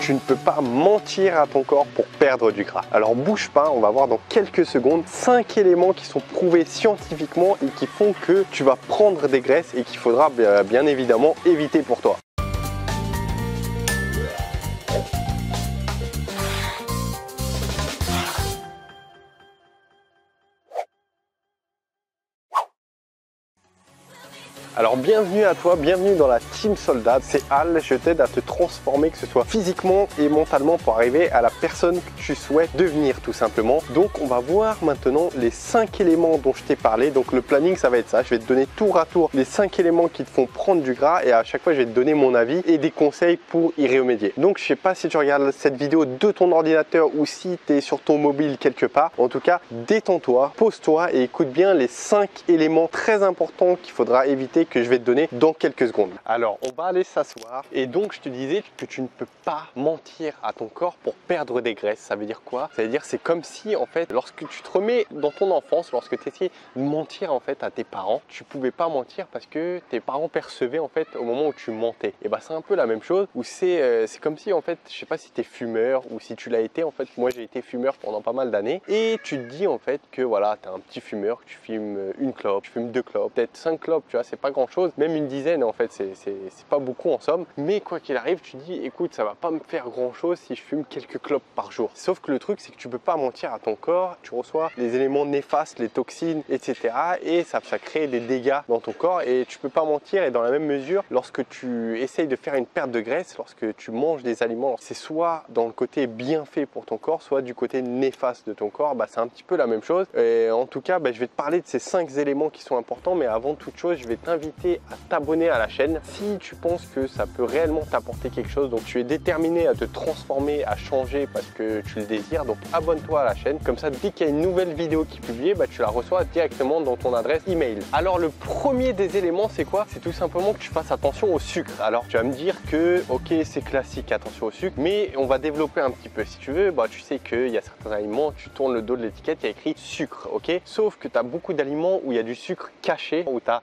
tu ne peux pas mentir à ton corps pour perdre du gras. Alors bouge pas, on va voir dans quelques secondes 5 éléments qui sont prouvés scientifiquement et qui font que tu vas prendre des graisses et qu'il faudra bien évidemment éviter pour toi. Alors bienvenue à toi, bienvenue dans la Team Soldat, c'est Al, je t'aide à te transformer, que ce soit physiquement et mentalement pour arriver à la personne que tu souhaites devenir tout simplement. Donc on va voir maintenant les 5 éléments dont je t'ai parlé, donc le planning ça va être ça, je vais te donner tour à tour les 5 éléments qui te font prendre du gras et à chaque fois je vais te donner mon avis et des conseils pour y remédier. Donc je sais pas si tu regardes cette vidéo de ton ordinateur ou si tu es sur ton mobile quelque part, en tout cas détends-toi, pose-toi et écoute bien les 5 éléments très importants qu'il faudra éviter que je vais te donner dans quelques secondes. Alors on va aller s'asseoir et donc je te disais que tu ne peux pas mentir à ton corps pour perdre des graisses. Ça veut dire quoi? Ça veut dire c'est comme si en fait lorsque tu te remets dans ton enfance, lorsque tu essayais de mentir en fait à tes parents, tu pouvais pas mentir parce que tes parents percevaient en fait au moment où tu mentais. Et bah c'est un peu la même chose où c'est comme si en fait, je sais pas si tu es fumeur ou si tu l'as été en fait, moi j'ai été fumeur pendant pas mal d'années et tu te dis en fait que voilà, tu es un petit fumeur, que tu fumes une clope, tu fumes 2 clopes, peut-être 5 clopes, tu vois, c'est pas grand chose, même une dizaine en fait, c'est pas beaucoup en somme, mais quoi qu'il arrive, tu dis écoute, ça va pas me faire grand chose si je fume quelques clopes par jour. Sauf que le truc, c'est que tu peux pas mentir à ton corps, tu reçois les éléments néfastes, les toxines, etc. et ça crée des dégâts dans ton corps et tu peux pas mentir. Et dans la même mesure, lorsque tu essayes de faire une perte de graisse, lorsque tu manges des aliments, c'est soit dans le côté bien fait pour ton corps, soit du côté néfaste de ton corps, bah, c'est un petit peu la même chose. Et en tout cas, bah, je vais te parler de ces 5 éléments qui sont importants, mais avant toute chose, je vais t'inviter à t'abonner à la chaîne si tu penses que ça peut réellement t'apporter quelque chose. Donc tu es déterminé à te transformer, à changer parce que tu le désires, donc abonne-toi à la chaîne, comme ça dès qu'il y a une nouvelle vidéo qui est publiée, bah, tu la reçois directement dans ton adresse email. Alors le premier des éléments, c'est quoi? C'est tout simplement que tu fasses attention au sucre. Alors tu vas me dire que ok, c'est classique, attention au sucre, mais on va développer un petit peu si tu veux. Bah, tu sais qu'il y a certains aliments, tu tournes le dos de l'étiquette, il y a écrit sucre, ok? Sauf que tu as beaucoup d'aliments où il y a du sucre caché, où tu as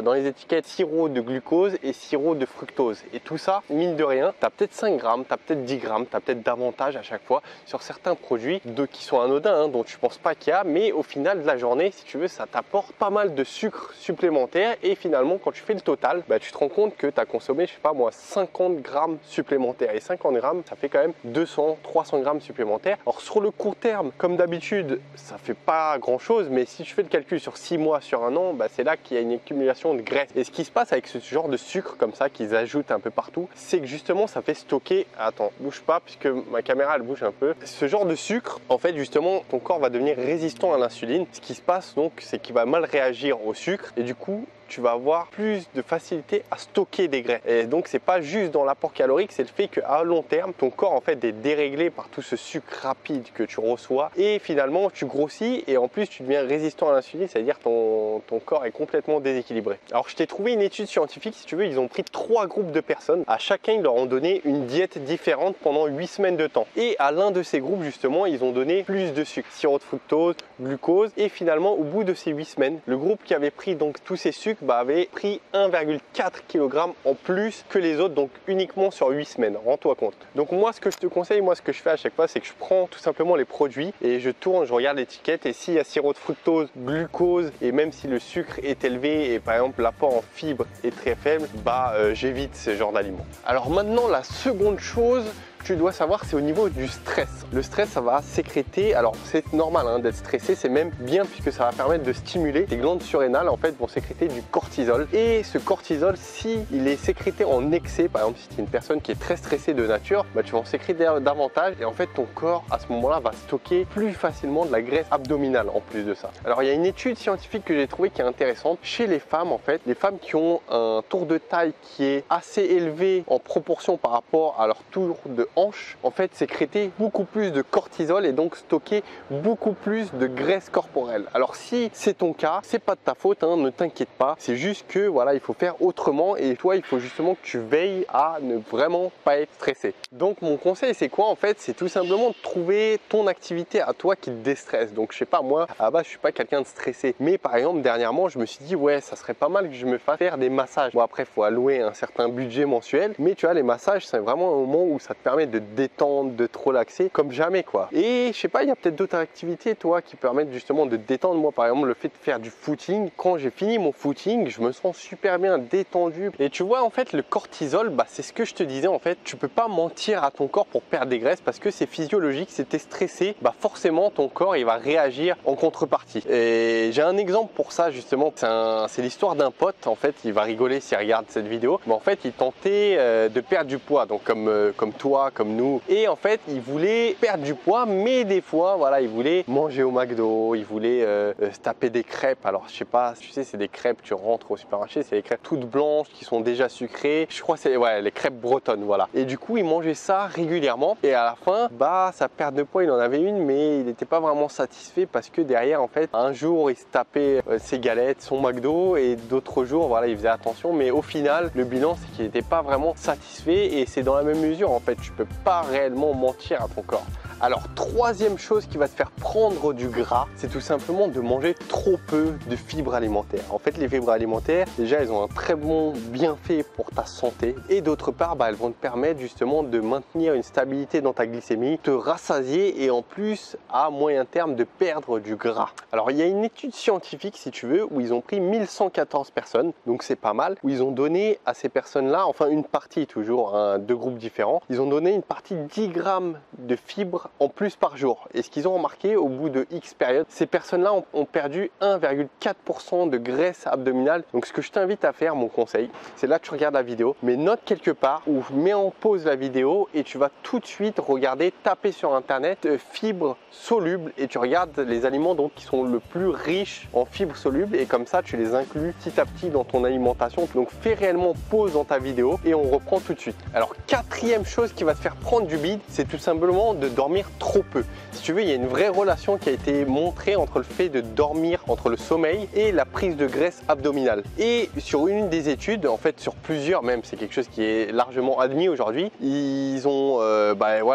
dans les étiquettes sirop de glucose et sirop de fructose. Et tout ça, mine de rien, tu as peut-être 5 grammes, tu as peut-être 10 grammes, tu as peut-être davantage à chaque fois sur certains produits qui sont anodins, dont tu ne penses pas qu'il y a, mais au final de la journée, si tu veux, ça t'apporte pas mal de sucre supplémentaire et finalement, quand tu fais le total, bah, tu te rends compte que tu as consommé, je sais pas moi, 50 grammes supplémentaires. Et 50 grammes, ça fait quand même 200, 300 grammes supplémentaires. Alors sur le court terme, comme d'habitude, ça fait pas grand-chose, mais si tu fais le calcul sur 6 mois, sur un an, bah, c'est là qu'il y a une accumulation de graisse. Et ce qui se passe avec ce genre de sucre comme ça qu'ils ajoutent un peu partout, c'est que justement ça fait stocker, attends, bouge pas puisque ma caméra elle bouge un peu, ce genre de sucre, en fait justement ton corps va devenir résistant à l'insuline. Ce qui se passe donc, c'est qu'il va mal réagir au sucre et du coup tu vas avoir plus de facilité à stocker des graisses. Et donc c'est pas juste dans l'apport calorique, c'est le fait qu'à long terme ton corps en fait est déréglé par tout ce sucre rapide que tu reçois et finalement tu grossis et en plus tu deviens résistant à l'insuline, c'est-à-dire ton corps est complètement déséquilibré. Alors je t'ai trouvé une étude scientifique, si tu veux, ils ont pris 3 groupes de personnes, à chacun ils leur ont donné une diète différente pendant 8 semaines de temps et à l'un de ces groupes justement ils ont donné plus de sucre, sirop de fructose, glucose et finalement au bout de ces 8 semaines, le groupe qui avait pris donc tous ces sucres avait pris 1,4 kg en plus que les autres, donc uniquement sur 8 semaines, rends-toi compte. Donc moi ce que je te conseille, moi ce que je fais à chaque fois, c'est que je prends tout simplement les produits et je tourne, je regarde l'étiquette et s'il y a sirop de fructose, glucose et même si le sucre est élevé et par exemple l'apport en fibres est très faible, bah j'évite ce genre d'aliments. Alors maintenant la seconde chose tu dois savoir, c'est au niveau du stress. Le stress, ça va sécréter, alors c'est normal hein, d'être stressé, c'est même bien puisque ça va permettre de stimuler tes glandes surrénales, en fait, vont sécréter du cortisol. Et ce cortisol, si il est sécrété en excès, par exemple, si tu es une personne qui est très stressée de nature, bah, tu vas en sécréter davantage et en fait, ton corps, à ce moment-là, va stocker plus facilement de la graisse abdominale en plus de ça. Alors, il y a une étude scientifique que j'ai trouvée qui est intéressante chez les femmes, en fait, les femmes qui ont un tour de taille qui est assez élevé en proportion par rapport à leur tour de hanche, en fait sécréter beaucoup plus de cortisol et donc stocker beaucoup plus de graisse corporelle. Alors si c'est ton cas, c'est pas de ta faute, hein, ne t'inquiète pas, c'est juste que voilà, il faut faire autrement et toi il faut justement que tu veilles à ne vraiment pas être stressé. Donc mon conseil c'est quoi en fait? C'est tout simplement de trouver ton activité à toi qui te déstresse. Donc je sais pas, moi à la base je suis pas quelqu'un de stressé, mais par exemple dernièrement je me suis dit ouais, ça serait pas mal que je me fasse faire des massages. Bon après il faut allouer un certain budget mensuel, mais tu vois les massages c'est vraiment un moment où ça te permet permet de détendre, de te relaxer comme jamais quoi. Et je sais pas, il y a peut-être d'autres activités toi qui permettent justement de détendre. Moi par exemple le fait de faire du footing, quand j'ai fini mon footing, je me sens super bien détendu. Et tu vois en fait le cortisol, bah, c'est ce que je te disais en fait, tu peux pas mentir à ton corps pour perdre des graisses parce que c'est physiologique, si t'es stressé, bah forcément ton corps il va réagir en contrepartie. Et j'ai un exemple pour ça justement, c'est l'histoire d'un pote en fait, il va rigoler s'il regarde cette vidéo, mais en fait il tentait de perdre du poids, donc comme toi, comme nous, et en fait il voulait perdre du poids, mais des fois voilà, il voulait manger au McDo, il voulait se taper des crêpes. Alors je sais pas, tu sais c'est des crêpes, tu rentres au supermarché, c'est des crêpes toutes blanches qui sont déjà sucrées, je crois que c'est ouais, les crêpes bretonnes, voilà. Et du coup il mangeait ça régulièrement et à la fin bah sa perte de poids il en avait une, mais il n'était pas vraiment satisfait parce que derrière en fait un jour il se tapait ses galettes, son McDo, et d'autres jours voilà il faisait attention, mais au final le bilan c'est qu'il n'était pas vraiment satisfait. Et c'est dans la même mesure en fait, tu peux pas réellement mentir à ton corps. Alors troisième chose qui va te faire prendre du gras, c'est tout simplement de manger trop peu de fibres alimentaires. En fait les fibres alimentaires déjà elles ont un très bon bienfait pour ta santé, et d'autre part bah, elles vont te permettre justement de maintenir une stabilité dans ta glycémie, te rassasier et en plus à moyen terme de perdre du gras. Alors il y a une étude scientifique si tu veux où ils ont pris 1114 personnes, donc c'est pas mal, où ils ont donné à ces personnes là, enfin une partie toujours, hein, deux groupes différents, ils ont donné une partie 10 grammes de fibres en plus par jour. Et ce qu'ils ont remarqué au bout de X période, ces personnes-là ont perdu 1,4% de graisse abdominale. Donc ce que je t'invite à faire, mon conseil, c'est là que tu regardes la vidéo, mais note quelque part ou mets en pause la vidéo et tu vas tout de suite regarder, taper sur internet fibres solubles, et tu regardes les aliments donc qui sont le plus riches en fibres solubles, et comme ça tu les inclus petit à petit dans ton alimentation. Donc fais réellement pause dans ta vidéo et on reprend tout de suite. Alors quatrième chose qui va te faire prendre du bide, c'est tout simplement de dormir trop peu. Si tu veux, il y a une vraie relation qui a été montrée entre le fait de dormir, entre le sommeil et la prise de graisse abdominale. Et sur une des études, en fait sur plusieurs même, c'est quelque chose qui est largement admis aujourd'hui, ils ont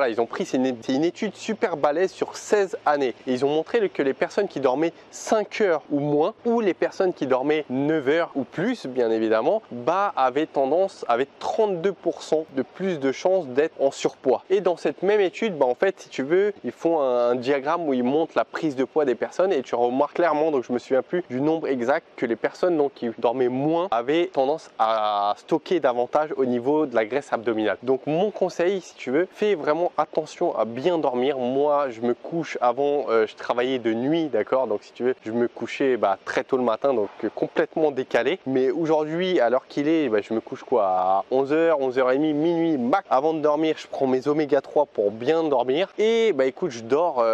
ils ont pris, c'est une étude super balèze sur 16 années, et ils ont montré que les personnes qui dormaient 5 heures ou moins, ou les personnes qui dormaient 9 heures ou plus bien évidemment, bah avaient 32% de plus de chances d'être en surpoids. Et dans cette même étude, bah en fait si tu veux, ils font un diagramme où ils montrent la prise de poids des personnes, et tu remarques clairement, donc je me souviens plus du nombre exact, que les personnes donc qui dormaient moins avaient tendance à stocker davantage au niveau de la graisse abdominale. Donc mon conseil, si tu veux, fais vraiment attention à bien dormir. Moi je me couche avant, je travaillais de nuit, d'accord, donc si tu veux je me couchais très tôt le matin, donc complètement décalé, mais aujourd'hui à l'heure qu'il est, je me couche quoi à 11h, 11h30, minuit max. Avant de dormir je prends mes oméga 3 pour bien dormir, et écoute je dors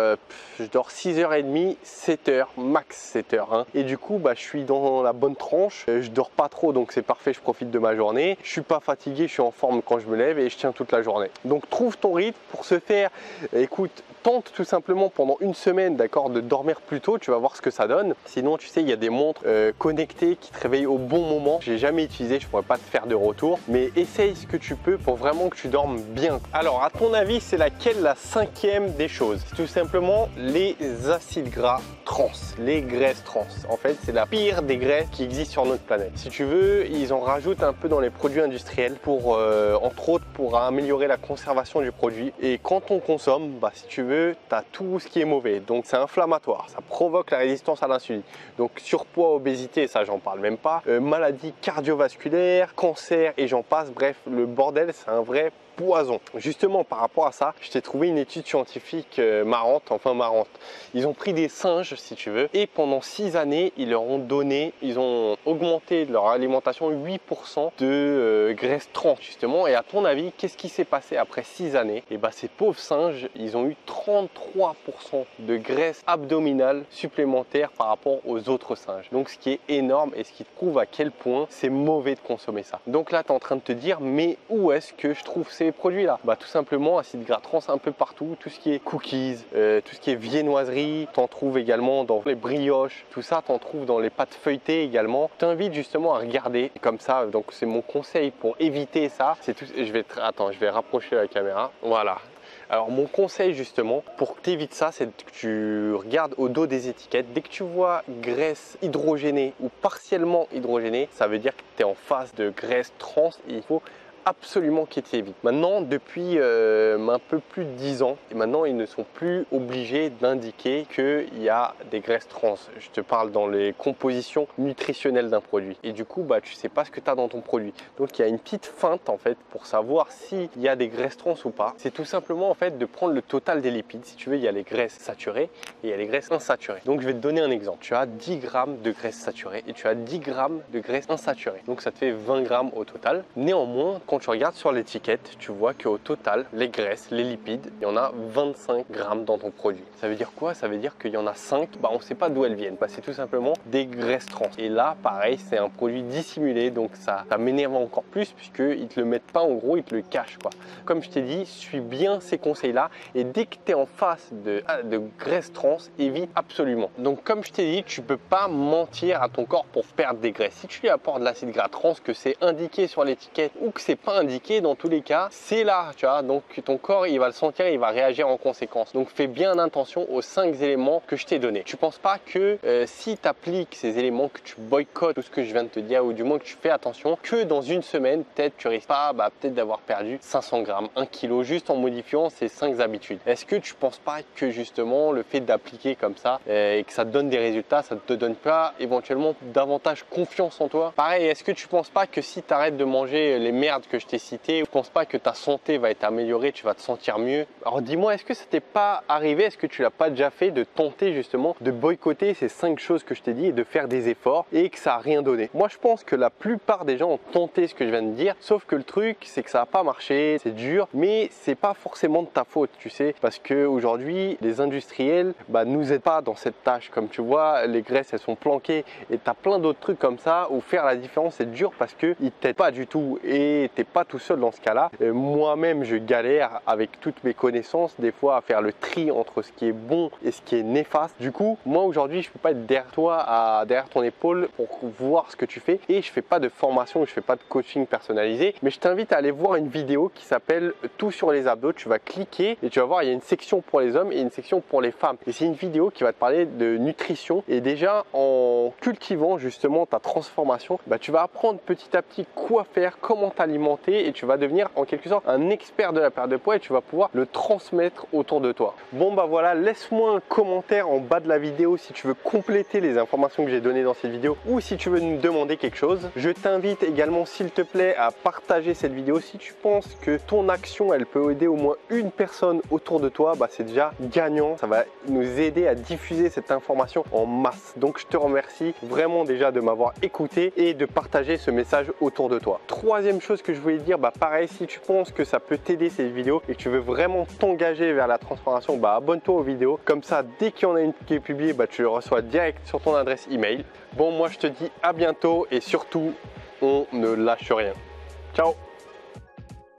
6h30, 7h max, 7h hein. Et du coup je suis dans la bonne tranche, je dors pas trop, donc c'est parfait, je profite de ma journée, je suis pas fatigué, je suis en forme quand je me lève et je tiens toute la journée. Donc trouve ton rythme. Pour ce faire, écoute, tente tout simplement pendant une semaine, d'accord, de dormir plus tôt, tu vas voir ce que ça donne. Sinon tu sais il y a des montres connectées qui te réveillent au bon moment, j'ai jamais utilisé, je pourrais pas te faire de retour, mais essaye ce que tu peux pour vraiment que tu dormes bien. Alors à ton avis c'est laquelle la cinquième des choses? C'est tout simplement les acides gras trans, les graisses trans. En fait c'est la pire des graisses qui existent sur notre planète. Si tu veux, ils en rajoutent un peu dans les produits industriels pour entre autres pour améliorer la conservation du produit. Et quand on consomme, si tu veux, tu as tout ce qui est mauvais. Donc c'est inflammatoire, ça provoque la résistance à l'insuline. Donc surpoids, obésité, ça j'en parle même pas, maladies cardiovasculaires, cancer et j'en passe. Bref, le bordel, c'est un vrai poison. Justement par rapport à ça, je t'ai trouvé une étude scientifique marrante. Ils ont pris des singes si tu veux, et pendant 6 années ils ont augmenté leur alimentation 8% de graisse trans justement. Et à ton avis, qu'est-ce qui s'est passé après 6 années? Et ces pauvres singes, ils ont eu 33% de graisse abdominale supplémentaire par rapport aux autres singes. Donc ce qui est énorme, et ce qui te prouve à quel point c'est mauvais de consommer ça. Donc là tu es en train de te dire, mais où est-ce que je trouve ces produits là? Tout simplement acides gras trans un peu partout, tout ce qui est cookies, tout ce qui est viennoiserie, t'en trouves également dans les brioches, tout ça t'en trouves dans les pâtes feuilletées également. Je t'invite justement à regarder comme ça, donc c'est mon conseil pour éviter ça. C'est tout. Je vais rapprocher la caméra, voilà. Alors mon conseil justement pour que tu évites ça, c'est que tu regardes au dos des étiquettes. Dès que tu vois graisse hydrogénée ou partiellement hydrogénée, ça veut dire que tu es en face de graisse trans, et il faut absolument qu'ils t'évitent. Maintenant, depuis un peu plus de 10 ans, et maintenant ils ne sont plus obligés d'indiquer qu'il y a des graisses trans. Je te parle dans les compositions nutritionnelles d'un produit. Et du coup, tu ne sais pas ce que tu as dans ton produit. Donc il y a une petite feinte en fait pour savoir s'il y a des graisses trans ou pas. C'est tout simplement en fait de prendre le total des lipides. Si tu veux, il y a les graisses saturées et il y a les graisses insaturées. Donc je vais te donner un exemple. Tu as 10 grammes de graisses saturées et tu as 10 grammes de graisses insaturées. Donc ça te fait 20 grammes au total. Néanmoins, quand tu regardes sur l'étiquette, tu vois qu'au total, les graisses, les lipides, il y en a 25 grammes dans ton produit. Ça veut dire quoi? Ça veut dire qu'il y en a 5, on ne sait pas d'où elles viennent. C'est tout simplement des graisses trans. Et là, pareil, c'est un produit dissimulé, donc ça m'énerve encore plus puisqu'ils ne te le mettent pas en gros, ils te le cachent quoi. Comme je t'ai dit, suis bien ces conseils-là et dès que tu es en face de graisses trans, évite absolument. Donc comme je t'ai dit, tu ne peux pas mentir à ton corps pour perdre des graisses. Si tu lui apportes de l'acide gras trans, que c'est indiqué sur l'étiquette ou que c'est pas indiqué, dans tous les cas, c'est là, tu vois. Donc ton corps, il va le sentir, il va réagir en conséquence. Donc fais bien attention aux 5 éléments que je t'ai donnés. Tu penses pas que si tu appliques ces éléments, que tu boycottes tout ce que je viens de te dire ou du moins que tu fais attention, que dans une semaine, peut-être tu risques pas peut-être d'avoir perdu 500 grammes, 1 kg juste en modifiant ces 5 habitudes. Est-ce que tu penses pas que justement le fait d'appliquer comme ça et que ça te donne des résultats, ça ne te donne pas éventuellement davantage confiance en toi? Pareil, est-ce que tu penses pas que si tu arrêtes de manger les merdes que je t'ai citées, tu penses pas que ta santé va être améliorée, tu vas te sentir mieux? Alors dis-moi, est-ce que ça t'est pas arrivé, est-ce que tu l'as pas déjà fait de tenter justement de boycotter ces 5 choses que je t'ai dit et de faire des efforts et que ça n'a rien donné? Moi je pense que la plupart des gens ont tenté ce que je viens de dire, sauf que le truc c'est que ça n'a pas marché, c'est dur, mais c'est pas forcément de ta faute, tu sais, parce que aujourd'hui les industriels nous aident pas dans cette tâche. Comme tu vois, les graisses elles sont planquées et tu as plein d'autres trucs comme ça où faire la différence c'est dur parce qu'ils ne t'aident pas du tout et tu n'es pas tout seul dans ce cas là. Moi-même je galère avec toutes mes connaissances des fois à faire le tri entre ce qui est bon et ce qui est néfaste. Du coup moi aujourd'hui je peux pas être derrière toi, derrière ton épaule pour voir ce que tu fais et je fais pas de formation, je fais pas de coaching personnalisé, mais je t'invite à aller voir une vidéo qui s'appelle Tout sur les abdos. Tu vas cliquer et tu vas voir, il y a une section pour les hommes et une section pour les femmes et c'est une vidéo qui va te parler de nutrition. Et déjà en cultivant justement ta transformation, tu vas apprendre petit à petit quoi faire, comment t'alimenter et tu vas devenir en quelque sorte un expert de la perte de poids et tu vas pouvoir le transmettre autour de toi. Bon voilà, laisse-moi un commentaire en bas de la vidéo si tu veux compléter les informations que j'ai données dans cette vidéo ou si tu veux me demander quelque chose. Je t'invite également s'il te plaît à partager cette vidéo si tu penses que ton action elle peut aider au moins une personne autour de toi, c'est déjà gagnant. Ça va nous aider à diffuser cette information en masse. Donc je te remercie vraiment déjà de m'avoir écouté et de partager ce message autour de toi. Troisième chose que je voulais dire, pareil, si tu penses que ça peut t'aider cette vidéo et que tu veux vraiment t'engager vers la transformation, abonne-toi aux vidéos. Comme ça, dès qu'il y en a une qui est publiée, tu le reçois direct sur ton adresse email. Bon, moi je te dis à bientôt et surtout, on ne lâche rien. Ciao!